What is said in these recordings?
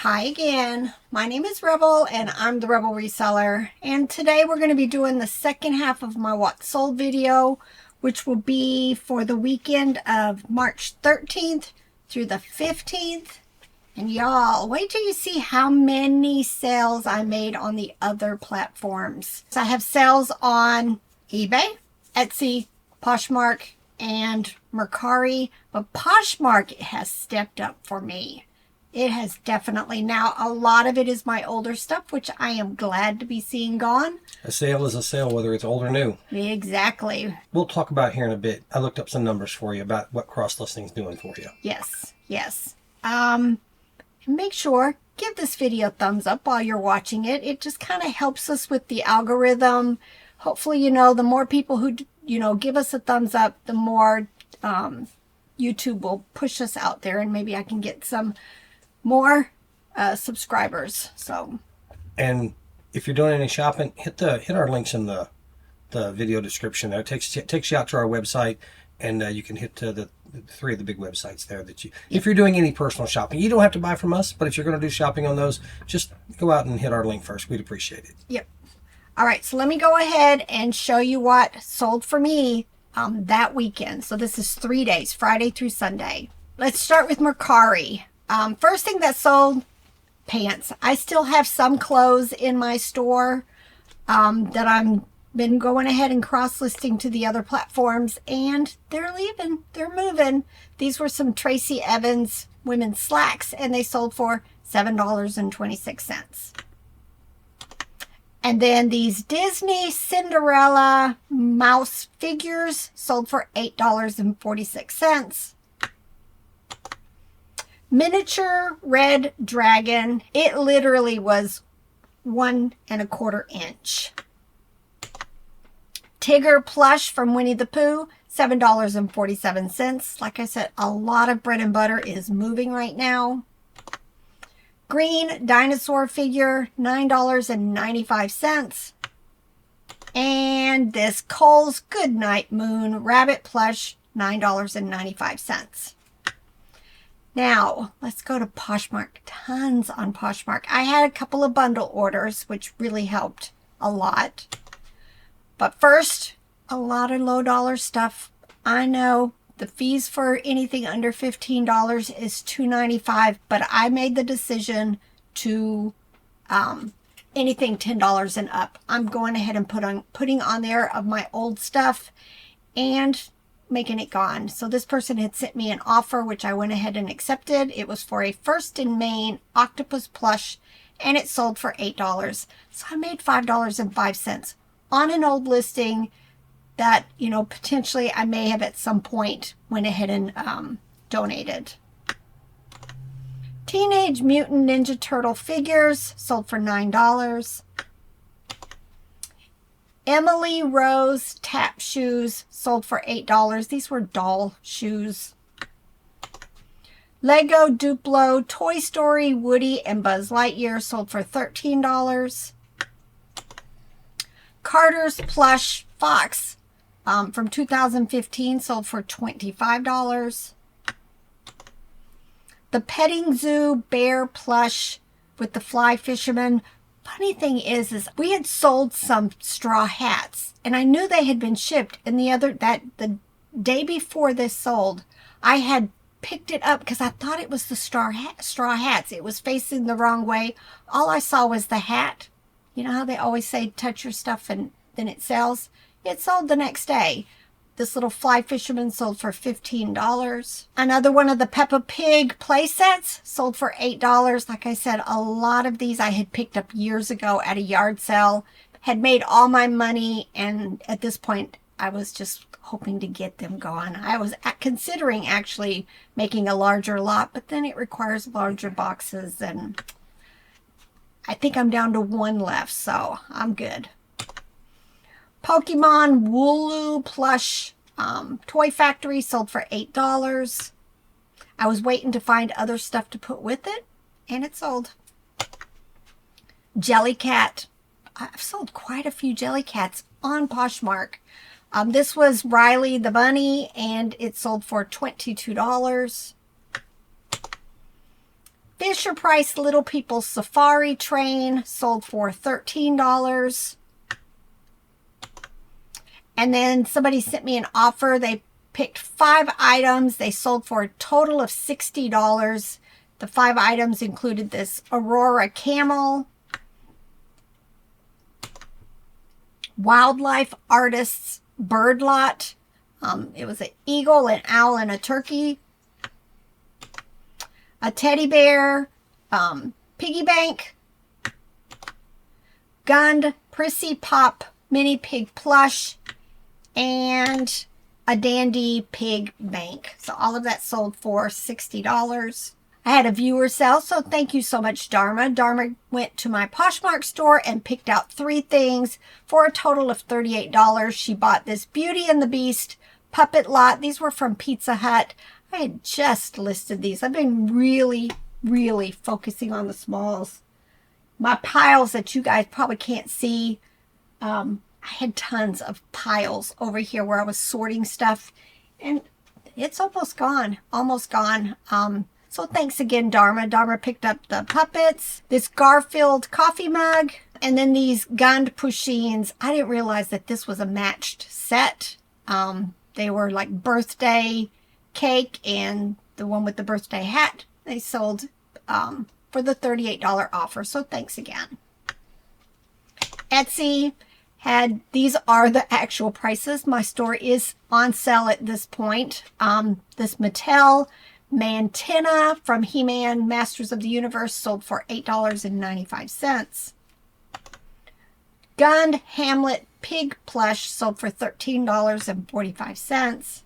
Hi again, my name is Rebel and I'm the Rebel Reseller, and today we're going to be doing the second half of my What Sold video, which will be for the weekend of March 13th through the 15th. And y'all, wait till you see how many sales I made on the other platforms. So I have sales on eBay, Etsy, Poshmark, and Mercari, but Poshmark has stepped up for me. It has definitely. Now, a lot of it is my older stuff, which I am glad to be seeing gone. A sale is a sale, whether it's old or new. Exactly. We'll talk about here in a bit. I looked up some numbers for you about what cross-listing is doing for you. Yes. Make sure, give this video a thumbs up while you're watching it. It just kind of helps us with the algorithm. Hopefully, the more people who, give us a thumbs up, the more YouTube will push us out there, and maybe I can get some more subscribers. And if you're doing any shopping, hit our links in the video description there. It takes you out to our website, and you can hit the three of the big websites there that if you're doing any personal shopping, you don't have to buy from us, but if you're going to do shopping on those, just go out and hit our link first. We'd appreciate it. Yep. All right, so let me go ahead and show you what sold for me that weekend. So this is 3 days, Friday through Sunday. Let's start with Mercari. First thing that sold, pants. I still have some clothes in my store that I'm been going ahead and cross-listing to the other platforms, and they're leaving. They're moving. These were some Tracy Evans women's slacks, and they sold for $7.26. And then these Disney Cinderella mouse figures sold for $8.46. Miniature red dragon. It literally was 1¼ inch. Tigger plush from Winnie the Pooh, $7.47. Like I said, a lot of bread and butter is moving right now. Green dinosaur figure, $9.95. And this Kohl's Goodnight Moon rabbit plush, $9.95. Now, let's go to Poshmark. Tons on Poshmark. I had a couple of bundle orders, which really helped a lot. But first, a lot of low dollar stuff. I know the fees for anything under $15 is $2.95, but I made the decision to anything $10 and up. I'm going ahead and putting on there of my old stuff and making it gone. So this person had sent me an offer, which I went ahead and accepted. It was for a First in Maine octopus plush, and it sold for $8. So I made $5.05 on an old listing that, potentially I may have at some point went ahead and donated. Teenage Mutant Ninja Turtle figures sold for $9. Emily Rose tap shoes sold for $8. These were doll shoes. Lego Duplo Toy Story Woody and Buzz Lightyear sold for $13. Carter's plush fox from 2015 sold for $25. The Petting Zoo bear plush with the fly fisherman. Funny thing is we had sold some straw hats, and I knew they had been shipped. And the day before this sold, I had picked it up because I thought it was the straw hats. It was facing the wrong way. All I saw was the hat. You know how they always say, touch your stuff and then it sells? It sold the next day. This little fly fisherman sold for $15. Another one of the Peppa Pig play sets sold for $8. Like I said, a lot of these I had picked up years ago at a yard sale, had made all my money, and at this point I was just hoping to get them gone. I was considering actually making a larger lot, but then it requires larger boxes, and I think I'm down to one left, so I'm good. Pokemon Wooloo plush toy factory sold for $8. I was waiting to find other stuff to put with it, and it sold. Jellycat. I've sold quite a few Jellycats on Poshmark. This was Riley the bunny, and it sold for $22. Fisher Price Little People's Safari Train sold for $13. And then somebody sent me an offer. They picked 5 items. They sold for a total of $60. The 5 items included this Aurora Camel, Wildlife Artists Bird Lot. It was an eagle, an owl, and a turkey. A teddy bear, piggy bank, Gund Prissy Pop mini pig plush, and a dandy pig bank. So all of that sold for $60. I had a viewer sale, so thank you so much, Dharma. Dharma went to my Poshmark store and picked out 3 things for a total of $38. She bought this Beauty and the Beast puppet lot. These were from Pizza Hut. I had just listed these. I've been really, really focusing on the smalls. My piles that you guys probably can't see, I had tons of piles over here where I was sorting stuff, and it's almost gone, so thanks again, Dharma. Dharma picked up the puppets, this Garfield coffee mug, and then these Gund Pushins. I didn't realize that this was a matched set. They were like birthday cake and the one with the birthday hat. They sold for the $38 offer, so thanks again. Etsy had, these are the actual prices. My store is on sale at this point. This Mattel Mantenna from He-Man Masters of the Universe sold for $8.95. Gund Hamlet Pig Plush sold for $13.45.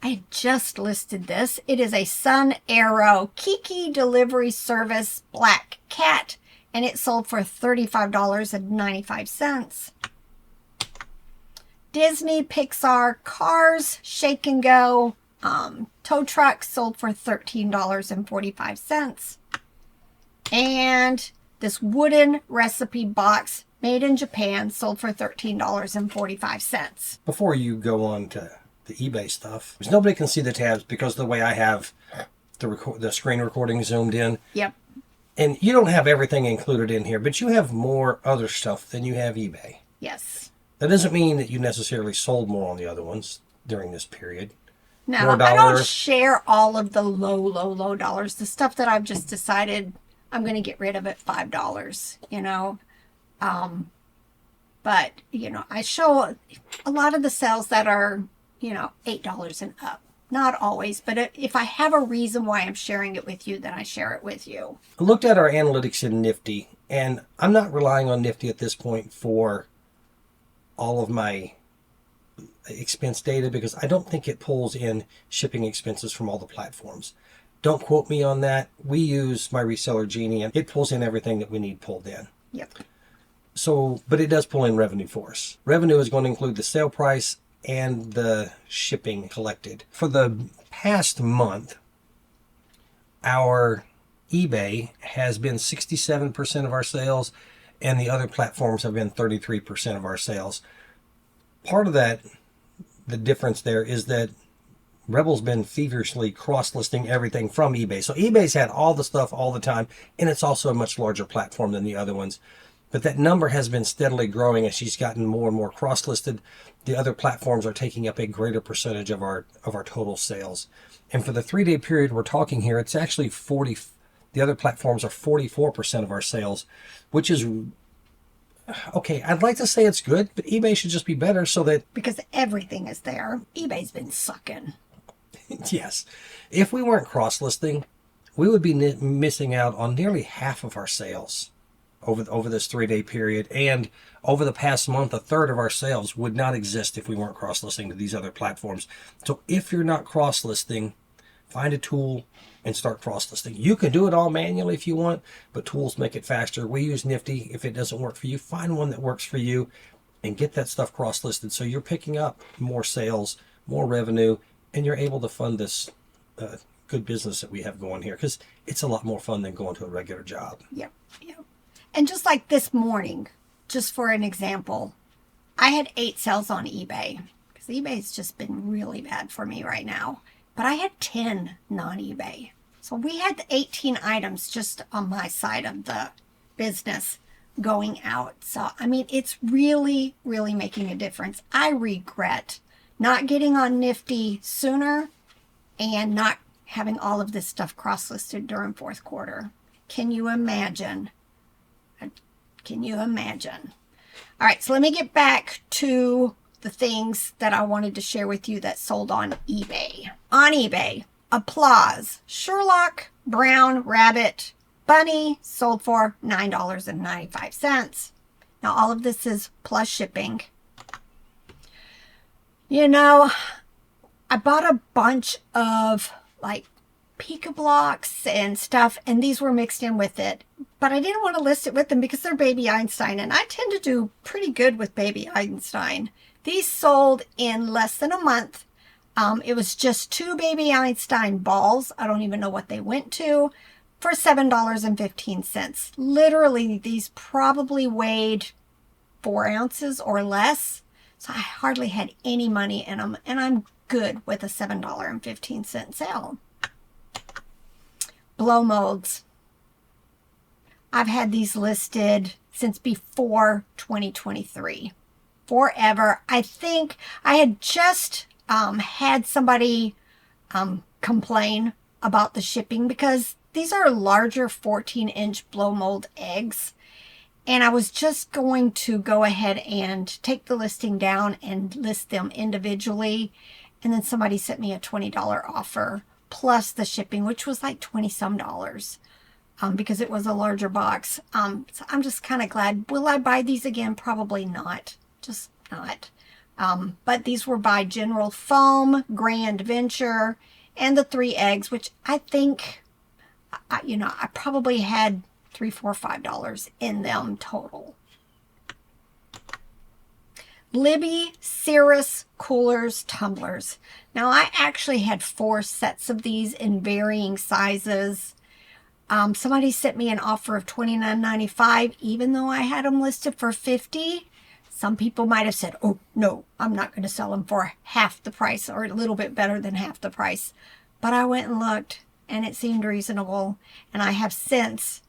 I had just listed this. It is a Sun Arrow Kiki Delivery Service Black Cat, and it sold for $35.95. Disney Pixar Cars Shake and Go tow truck sold for $13.45. And this wooden recipe box made in Japan sold for $13.45. Before you go on to the eBay stuff, because nobody can see the tabs because of the way I have the screen recording zoomed in. Yep. And you don't have everything included in here, but you have more other stuff than you have eBay. Yes. That doesn't mean that you necessarily sold more on the other ones during this period. No, I don't share all of the low dollars. The stuff that I've just decided I'm going to get rid of at $5, you know. But, you know, I show a lot of the sales that are, you know, $8 and up. Not always, but if I have a reason why I'm sharing it with you, then I share it with you. I looked at our analytics in Nifty, and I'm not relying on Nifty at this point for all of my expense data because I don't think it pulls in shipping expenses from all the platforms. Don't quote me on that. We use my Reseller Genie, and it pulls in everything that we need pulled in. Yep. So, but it does pull in revenue for us. Revenue is going to include the sale price and the shipping collected. For the past month, our eBay has been 67% of our sales, and the other platforms have been 33% of our sales. Part of that, the difference there is that Rebel's been feverishly cross-listing everything from eBay. So eBay's had all the stuff all the time, and it's also a much larger platform than the other ones. But that number has been steadily growing as she's gotten more and more cross-listed. The other platforms are taking up a greater percentage of our total sales. And for the 3-day period we're talking here, it's actually 40. The other platforms are 44% of our sales, which is okay. I'd like to say it's good, but eBay should just be better so that because everything is there. eBay's been sucking. Yes. If we weren't cross-listing, we would be missing out on nearly half of our sales over this 3-day period. And over the past month, a third of our sales would not exist if we weren't cross-listing to these other platforms. So if you're not cross-listing, find a tool and start cross-listing. You can do it all manually if you want, but tools make it faster. We use Nifty. If it doesn't work for you, find one that works for you and get that stuff cross-listed so you're picking up more sales, more revenue, and you're able to fund this good business that we have going here because it's a lot more fun than going to a regular job. Yep. And just like this morning, just for an example, I had 8 sales on eBay because eBay's just been really bad for me right now. But I had 10 non-eBay. So we had 18 items just on my side of the business going out. So, I mean, it's really, really making a difference. I regret not getting on Nifty sooner and not having all of this stuff cross-listed during fourth quarter. Can you imagine? Can you imagine? All right, so let me get back to the things that I wanted to share with you that sold on eBay. On eBay, Applause, Sherlock, Brown, Rabbit, Bunny sold for $9.95. Now, all of this is plus shipping. You know, I bought a bunch of like Pika blocks and stuff, and these were mixed in with it. But I didn't want to list it with them because they're Baby Einstein, and I tend to do pretty good with Baby Einstein. These sold in less than a month. It was just 2 Baby Einstein balls. I don't even know what they went to, for $7.15. Literally, these probably weighed 4 ounces or less. So I hardly had any money in them, and I'm good with a $7.15 sale. Blow molds. I've had these listed since before 2023. Forever. I think I had just had somebody complain about the shipping because these are larger 14-inch blow mold eggs. And I was just going to go ahead and take the listing down and list them individually. And then somebody sent me a $20 offer plus the shipping, which was like $20-some because it was a larger box. So I'm just kind of glad. Will I buy these again? Probably not. Just not. But these were by General Foam, Grand Venture, and the 3 eggs, which I think, I probably had $3, $4, $5 in them total. Libby Cirrus Coolers Tumblers. Now, I actually had 4 sets of these in varying sizes. Somebody sent me an offer of $29.95, even though I had them listed for $50. Some people might have said, oh, no, I'm not going to sell them for half the price or a little bit better than half the price. But I went and looked, and it seemed reasonable. And I have since,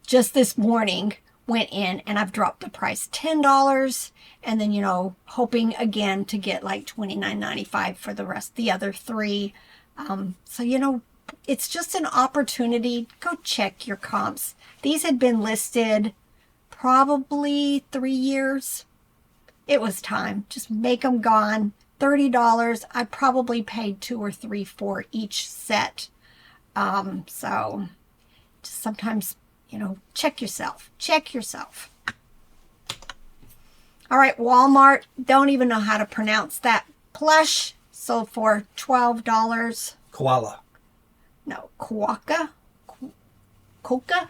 just this morning, went in and I've dropped the price $10. And then, hoping again to get like $29.95 for the other 3. So, it's just an opportunity. Go check your comps. These had been listed probably 3 years. It was time. Just make them gone. $30. I probably paid 2 or 3 for each set. So just sometimes, check yourself. Check yourself. All right, Walmart. Don't even know how to pronounce that. Plush sold for $12. Koala. No, Coca? Coca?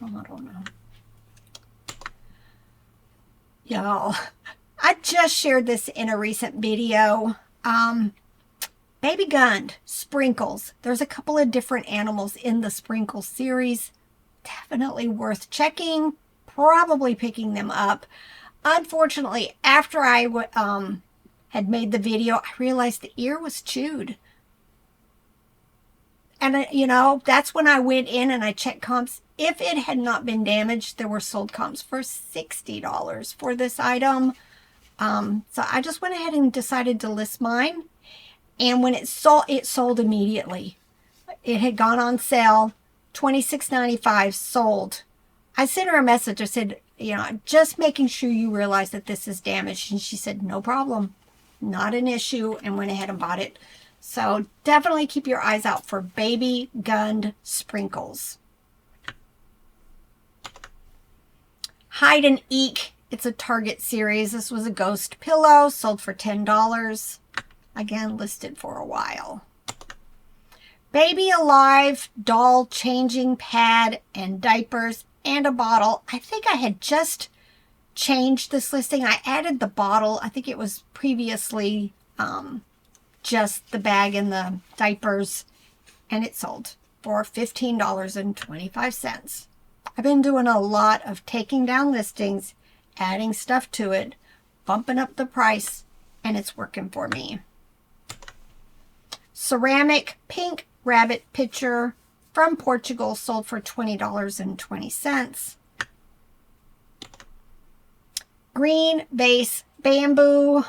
Oh, I don't know. Y'all, I just shared this in a recent video. Baby Gund, Sprinkles. There's a couple of different animals in the Sprinkles series. Definitely worth checking. Probably picking them up. Unfortunately, after I had made the video, I realized the ear was chewed. And, that's when I went in and I checked comps. If it had not been damaged, there were sold comps for $60 for this item. So I just went ahead and decided to list mine. And when it sold immediately. It had gone on sale, $26.95, sold. I sent her a message. I said, just making sure you realize that this is damaged. And she said, no problem, not an issue, and went ahead and bought it. So definitely keep your eyes out for Baby Gund Sprinkles. Hide and Eek. It's a Target series. This was a ghost pillow, sold for $10. Again, listed for a while. Baby Alive doll changing pad and diapers and a bottle. I think I had just changed this listing. I added the bottle. I think it was previously just the bag and the diapers, and it sold for $15.25. I've been doing a lot of taking down listings, adding stuff to it, bumping up the price, and it's working for me. ceramic pink rabbit pitcher from Portugal, sold for $20.20. Green vase bamboo,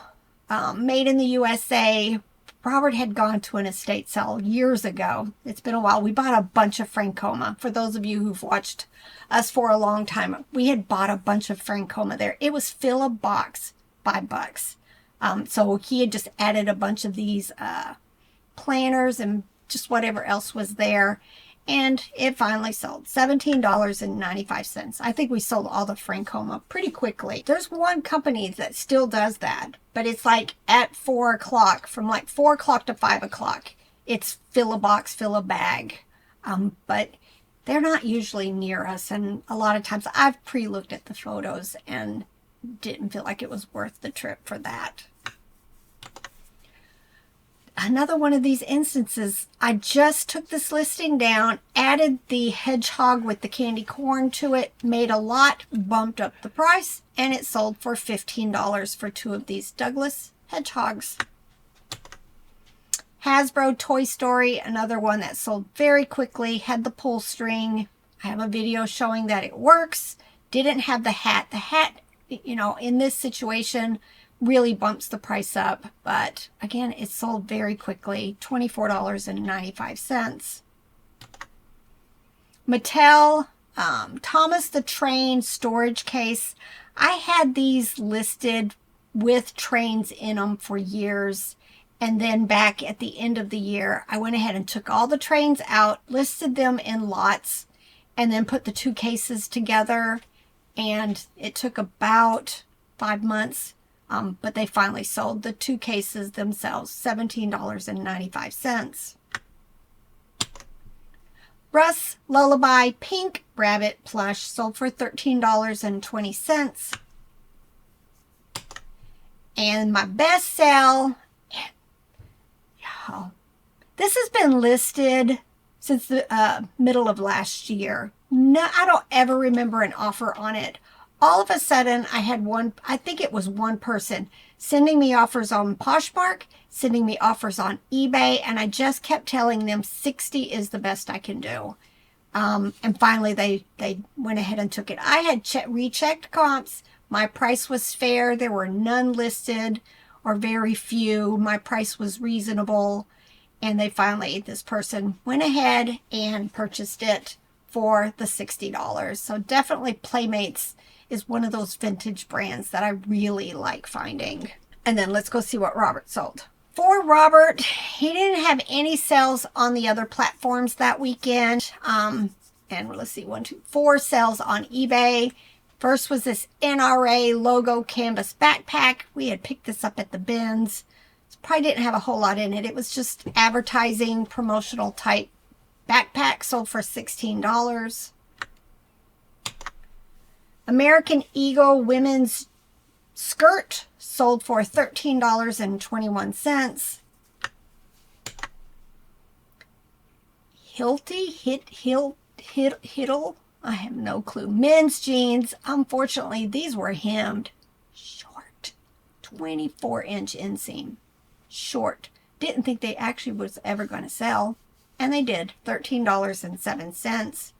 made in the USA. Robert had gone to an estate sale years ago. It's been a while. We bought a bunch of Francoma. For those of you who've watched us for a long time, we had bought a bunch of Francoma there. It was fill a box, $5. So he had just added a bunch of these planners and just whatever else was there. And it finally sold, $17.95. I think we sold all the Francoma pretty quickly. There's one company that still does that, but it's like at 4 o'clock, from like 4 o'clock to 5 o'clock. It's fill a box, fill a bag. But they're not usually near us. And a lot of times I've pre-looked at the photos and didn't feel like it was worth the trip for that. Another one of these instances, I just took this listing down, added the hedgehog with the candy corn to it, made a lot, bumped up the price, and it sold for $15 for 2 of these Douglas hedgehogs. Hasbro Toy Story, another one that sold very quickly, had the pull string. I have a video showing that it works. Didn't have the hat. The hat, you know, in this situation, really bumps the price up, but again, it sold very quickly, $24.95. Mattel, Thomas the Train storage case. I had these listed with trains in them for years, and then back at the end of the year, I went ahead and took all the trains out, listed them in lots, and then put the 2 cases together, and it took about 5 months. But they finally sold the 2 cases themselves, $17.95. Russ Lullaby Pink Rabbit Plush sold for $13.20. And my best sell, this has been listed since the middle of last year. No, I don't ever remember an offer on it. All of a sudden, I had one, I think it was one person, sending me offers on Poshmark, sending me offers on eBay, and I just kept telling them 60 is the best I can do. And finally, they went ahead and took it. I had rechecked comps. My price was fair. There were none listed or very few. My price was reasonable. And they finally, this person went ahead and purchased it for the $60. So definitely Playmates is one of those vintage brands that I really like finding. And then let's go see what Robert sold. For Robert, he didn't have any sales on the other platforms that weekend. And let's see, 4 sales on eBay. First was this NRA logo canvas backpack. We had picked this up at the bins. Probably didn't have a whole lot in it. It was just advertising, promotional type backpack, sold for $16. American Eagle women's skirt sold for $13.21. Hittle, I have no clue. Men's jeans. Unfortunately, these were hemmed short. 24-inch inseam. Short. Didn't think they actually was ever going to sell. And they did. $13.07.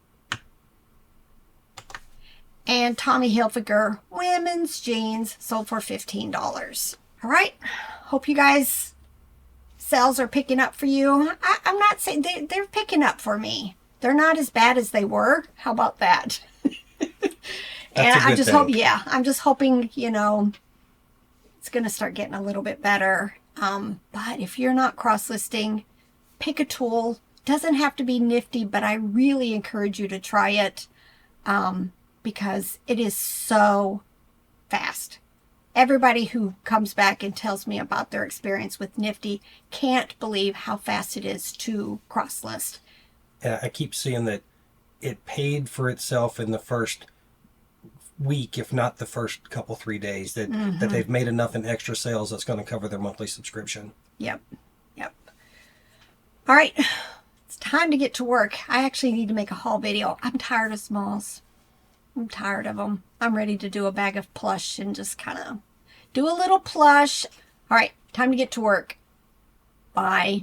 And Tommy Hilfiger women's jeans sold for $15. All right. Hope you guys sales are picking up for you. I'm not saying they're picking up for me. They're not as bad as they were. How about that? And I just hope, yeah, I'm just hoping, you know, it's going to start getting a little bit better. But if you're not cross-listing, pick a tool. Doesn't have to be Nifty, but I really encourage you to try it. Because it is so fast. Everybody who comes back and tells me about their experience with Nifty can't believe how fast it is to cross-list. And I keep seeing that it paid for itself in the first week, if not the first couple 3 days, that they've made enough in extra sales that's going to cover their monthly subscription. Yep. All right, it's time to get to work. I actually need to make a haul video. I'm tired of smalls. I'm tired of them. I'm ready to do a bag of plush and just kind of do a little plush. All right, time to get to work. Bye.